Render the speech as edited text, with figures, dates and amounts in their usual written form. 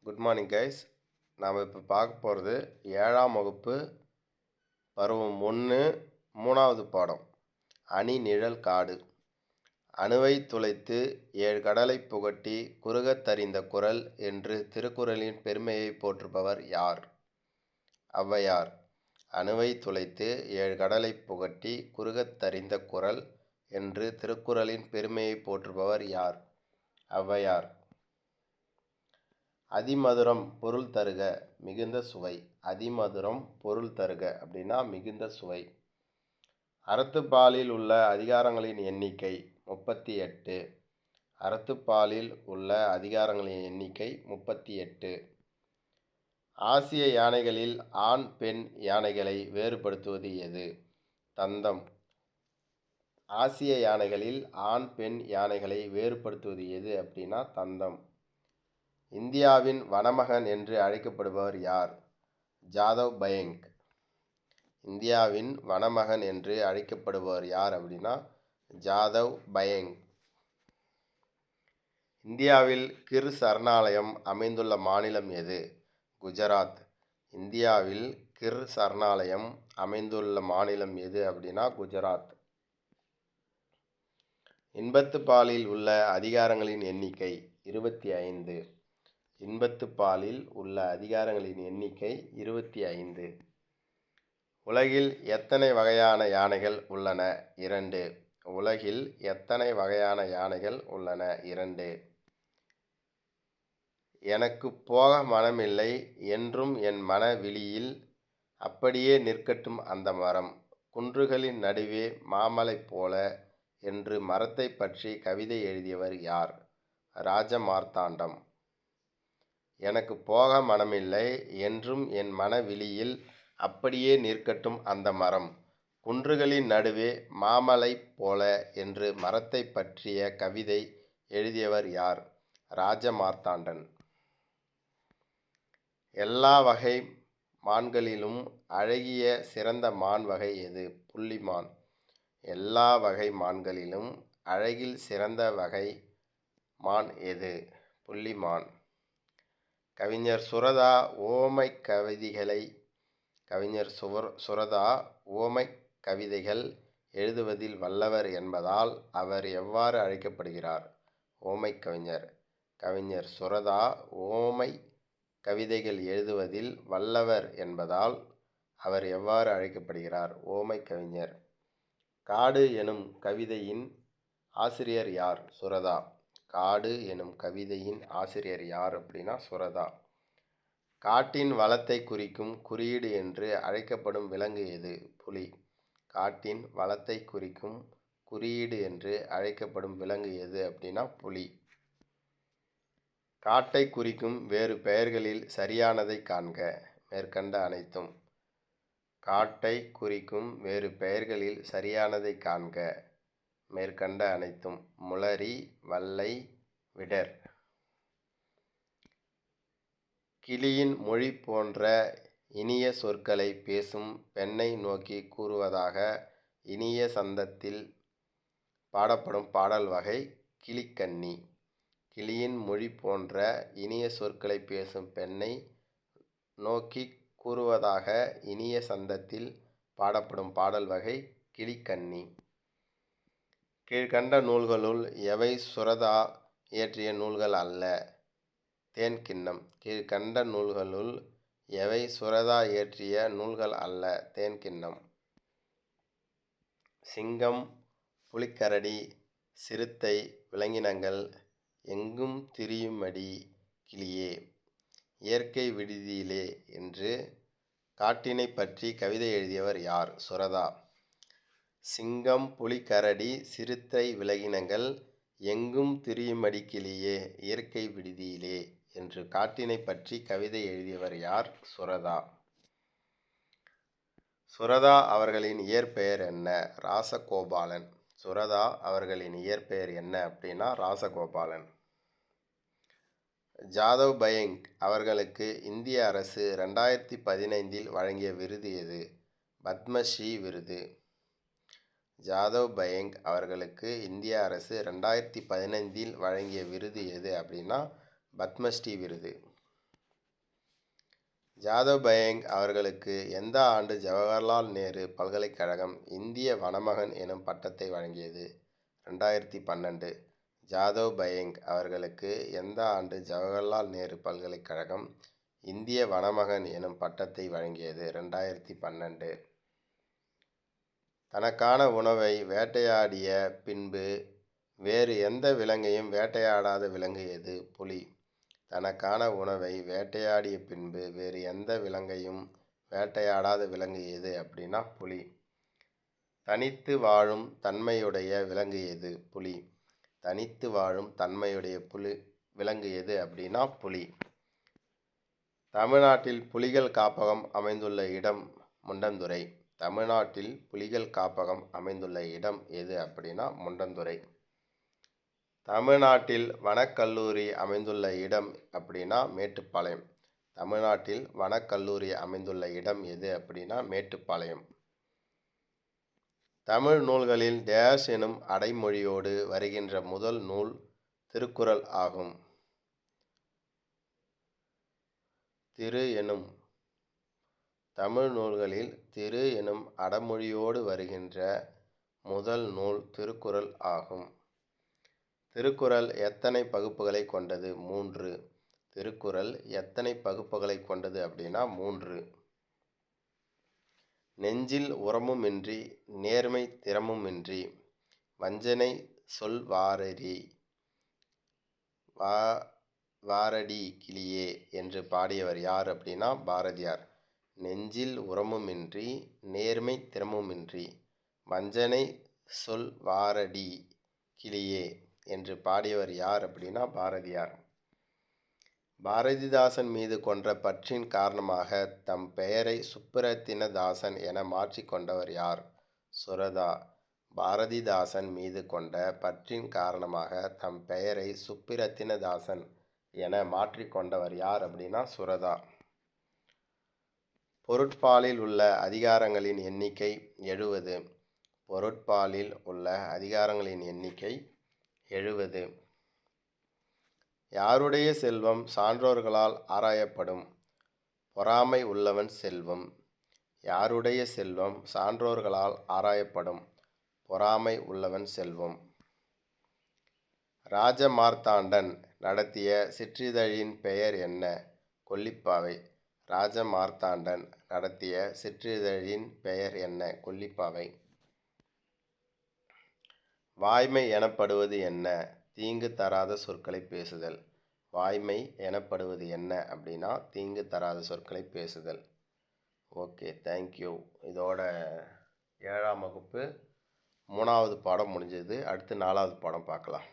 Good morning guys. நாம் இப்போ பார்க்க போகிறது 7ஆம் வகுப்பு பருவம் 1 3வது பாடம் அணி நிழல் காடு. அணுவை துளைத்து 7 கடலை புகட்டி குறுகத் தரிந்த குரல் என்று திருக்குறளின் பெருமையை போற்றுபவர் யார்? ஔவையார். அணுவை துளைத்து 7 கடலை புகட்டி குறுகத் தரிந்த குரல் என்று திருக்குறளின் பெருமையை போற்றுபவர் யார்? ஔவையார். அதிமதுரம் பொருள் தருக மிகுந்த சுவை. அதிமதுரம் பொருள் தருக அப்படின்னா மிகுந்த சுவை. அறத்துப்பாலில் உள்ள அதிகாரங்களின் எண்ணிக்கை 38. அறத்துப்பாலில் உள்ள அதிகாரங்களின் எண்ணிக்கை 38. ஆசிய யானைகளில் ஆண் பெண் யானைகளை வேறுபடுத்துவது எது? தந்தம். ஆசிய யானைகளில் ஆண் பெண் யானைகளை வேறுபடுத்துவது எது அப்படின்னா தந்தம். இந்தியாவின் வனமகன் என்று அழைக்கப்படுபவர் யார்? ஜாதவ் பயங். இந்தியாவின் வனமகன் என்று அழைக்கப்படுபவர் யார் அப்படின்னா ஜாதவ் பயங். இந்தியாவில் கிர் சரணாலயம் அமைந்துள்ள மாநிலம் எது? குஜராத். இந்தியாவில் கிர் சரணாலயம் அமைந்துள்ள மாநிலம் எது அப்படின்னா குஜராத். இன்பத்துப்பாலில் உள்ள அதிகாரங்களின் எண்ணிக்கை 25. இன்பத்துப்பாலில் உள்ள அதிகாரங்களின் எண்ணிக்கை 25. உலகில் எத்தனை வகையான யானைகள் உள்ளன? 2. உலகில் எத்தனை வகையான யானைகள் உள்ளன? 2. எனக்கு போக மனமில்லை என்றும் என் மன விழியில் அப்படியே நிற்கட்டும் அந்த மரம். குன்றுகளின் நடுவே மாமலை போல என்று மரத்தை பற்றி கவிதை எழுதியவர் யார்? ராஜமார்த்தாண்டம். எனக்கு போக மனமில்லை என்றும் என் மன விழியில் அப்படியே நிற்கட்டும் அந்த மரம். குன்றுகளின் நடுவே மாமலை போல என்று மரத்தை பற்றிய கவிதை எழுதியவர் யார்? ராஜமார்த்தாண்டன். எல்லா வகை மான்களிலும் அழகிய சிறந்த மான் வகை எது? புள்ளிமான். எல்லா வகை மான்களிலும் அழகில் சிறந்த வகை மான் எது? புள்ளிமான். கவிஞர் சுரதா உவமைக் கவிதைகள் எழுதுவதில் வல்லவர் என்பதால் அவர் எவ்வாறு அழைக்கப்படுகிறார்? உவமைக் கவிஞர். கவிஞர் சுரதா உவமைக் கவிதைகள் எழுதுவதில் வல்லவர் என்பதால் அவர் எவ்வாறு அழைக்கப்படுகிறார்? உவமைக் கவிஞர். காடு எனும் கவிதையின் ஆசிரியர் யார்? சுரதா. காடு எனும் கவிதையின் ஆசிரியர் யார் அப்படின்னா சுரதா. காட்டின் வளத்தை குறிக்கும் குறியீடு என்று அழைக்கப்படும் விலங்கு எது? புலி. காட்டின் வளத்தை குறிக்கும் குறியீடு என்று அழைக்கப்படும் விலங்கு எது அப்படின்னா புலி. காட்டை குறிக்கும் வேறு பெயர்களில் சரியானதை காண்க. மேற்கண்ட அனைத்தும். காட்டை குறிக்கும் வேறு பெயர்களில் சரியானதை காண்க. மேற்கண்ட அனைத்தும். முளரி, வல்லை, விடர். கிளியின் மொழி போன்ற இனிய சொற்களை பேசும் பெண்ணை நோக்கி கூறுவதாக இனிய சந்தத்தில் பாடப்படும் பாடல் வகை கிளிக்கண்ணி. கிளியின் மொழி போன்ற இனிய சொற்களை பேசும் பெண்ணை நோக்கி கூறுவதாக இனிய சந்தத்தில் பாடப்படும் பாடல் வகை கிளிக்கண்ணி. கீழ்கண்ட நூல்களுள் எவை சுரதா இயற்றிய நூல்கள் அல்ல? தேன்கிண்ணம். கீழ்கண்ட நூல்களுள் எவை சுரதா இயற்றிய நூல்கள் அல்ல? தேன்கிண்ணம். சிங்கம், புலிக்கரடி, சிறுத்தை விலங்கினங்கள் எங்கும் திரியுமடி கிளியே, இயற்கை விடுதியிலே என்று காட்டினை பற்றி கவிதை எழுதியவர் யார்? சுரதா. சிங்கம், புலிக்கரடி, சிறுத்தை விலங்கினங்கள் எங்கும் திரியுமடி கிளியே, இயற்கை விடுதியிலே என்று காட்டினை பற்றி கவிதை எழுதியவர் யார்? சுரதா. சுரதா அவர்களின் இயற்பெயர் என்ன? ராசகோபாலன். சுரதா அவர்களின் இயற்பெயர் என்ன அப்படின்னா ராசகோபாலன். ஜாதவ் பயங் அவர்களுக்கு இந்திய அரசு 2015 வழங்கிய விருது எது? பத்மஸ்ரீ விருது. ஜாதவ் பயங் அவர்களுக்கு இந்திய அரசு 2015 வழங்கிய விருது எது அப்படின்னா பத்மஸ்ரீ விருது. ஜாதவ் பயங் அவர்களுக்கு எந்த ஆண்டு ஜவஹர்லால் நேரு பல்கலைக்கழகம் இந்திய வனமகன் எனும் பட்டத்தை வழங்கியது? 2012. ஜாதவ் பயங் அவர்களுக்கு எந்த ஆண்டு ஜவஹர்லால் நேரு பல்கலைக்கழகம் இந்திய வனமகன் எனும் பட்டத்தை வழங்கியது? 2012. தனக்கான உணவை வேட்டையாடிய பின்பு வேறு எந்த விலங்கையும் வேட்டையாடாத விலங்கு எது? புலி. தனக்கான உணவை வேட்டையாடிய பின்பு வேறு எந்த விலங்கையும் வேட்டையாடாத விலங்கு எது அப்படின்னா புலி. தனித்து வாழும் தன்மையுடைய விலங்கு எது? புலி. தனித்து வாழும் தன்மையுடைய விலங்கு எது அப்படின்னா புலி. தமிழ்நாட்டில் புலிகள் காப்பகம் அமைந்துள்ள இடம் முண்டந்துறை. தமிழ்நாட்டில் புலிகள் காப்பகம் அமைந்துள்ள இடம் எது அப்படின்னா முண்டந்துறை. தமிழ்நாட்டில் வனக்கல்லூரி அமைந்துள்ள இடம் அப்படின்னா மேட்டுப்பாளையம். தமிழ்நாட்டில் வனக்கல்லூரி அமைந்துள்ள இடம் எது அப்படின்னா மேட்டுப்பாளையம். தமிழ் நூல்களில் டேஷ் எனும் அடைமொழியோடு வருகின்ற முதல் நூல் திருக்குறள் ஆகும். திரு எனும் தமிழ் நூல்களில் திரு எனும் அடைமொழியோடு வருகின்ற முதல் நூல் திருக்குறள் ஆகும். திருக்குறள் எத்தனை பகுப்புகளை கொண்டது? 3. திருக்குறள் எத்தனை பகுப்புகளை கொண்டது அப்படின்னா 3. நெஞ்சில் உரமுமின்றி நேர்மை திறமுமின்றி வஞ்சனை சொல் வாரடி கிளியே என்று பாடியவர் யார் அப்படின்னா பாரதியார். நெஞ்சில் உரமுமின்றி நேர்மை திறமுமின்றி வஞ்சனை சொல் வாரடி கிளியே என்று பாடியவர் யார் அப்படின்னா பாரதியார். பாரதிதாசன் மீது கொண்ட பற்றின் காரணமாக தம் பெயரை சுப்புரத்தினதாசன் என மாற்றிக்கொண்டவர் யார்? சுரதா. பாரதிதாசன் மீது கொண்ட பற்றின் காரணமாக தம் பெயரை சுப்புரத்தினதாசன் என மாற்றிக்கொண்டவர் யார் அப்படின்னா சுரதா. பொருட்பாலில் உள்ள அதிகாரங்களின் எண்ணிக்கை 70. பொருட்பாலில் உள்ள அதிகாரங்களின் எண்ணிக்கை 70. யாருடைய செல்வம் சான்றோர்களால் ஆராயப்படும்? பொறாமை உள்ளவன் செல்வம். யாருடைய செல்வம் சான்றோர்களால் ஆராயப்படும்? பொறாமை உள்ளவன் செல்வம். ராஜமார்த்தாண்டன் நடத்திய சிற்றிதழின் பெயர் என்ன? கொல்லிப்பாவை. ராஜமார்த்தாண்டன் நடத்திய சிற்றிதழின் பெயர் என்ன? கொல்லிப்பாவை. வாய்மை எனப்படுவது என்ன? தீங்கு தராத சொற்களை பேசுதல். வாய்மை எனப்படுவது என்ன அப்படின்னா தீங்கு தராத சொற்களை பேசுதல். Okay, thank you. இதோட 7ஆம் வகுப்பு 3வது பாடம் முடிஞ்சது. அடுத்து 4வது பாடம் பார்க்கலாம்.